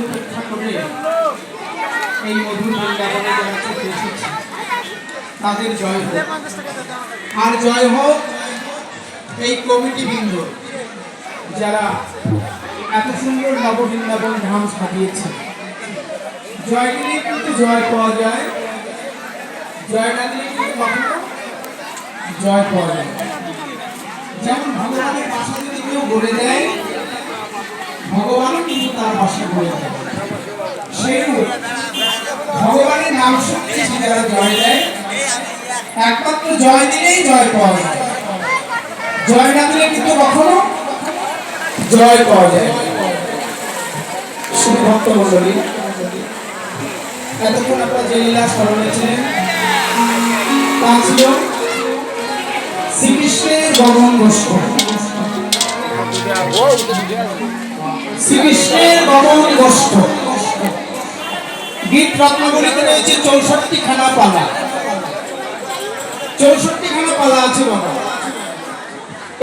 উপেক্ষা করে এই মধুর বৃন্দাবনে যারা চলে এসেছে তাদের জয় হোক। আর জয় হোক এই কমিটি বৃন্দ যারা এত সুন্দর নববৃন্দাবন ধাম সাজিয়েছে। জয় দিলে কিন্তু জয় পাওয়া যায়, জয় না দিলে কিন্তু কখনো জয় পাওয়া যায়। যেমন ভগবানের ভাষা যদি কেউ বলে দেয়, ভগবানও কিন্তু তার ভাষা বলে দেয়। সেই ভগবানের নাম শুনতে যারা জয় দেয়, একমাত্র জয় দিলেই জয় পাওয়া যায়, জয় না দিলে কিন্তু কখনো জয় পাওয়া যায়। শুধু ভক্ত মন্ডলী, এতক্ষণ আপনারা যে লীলা স্মরণে ছিলেন তা ছিল শ্রীকৃষ্ণের গমন গোষ্ঠ। শ্রীকৃষ্ণের গমন গোষ্ঠ গীত রত্নগুলিতে রয়েছে 64 খানা পালা। 64 খানা পালা আছে বাবা।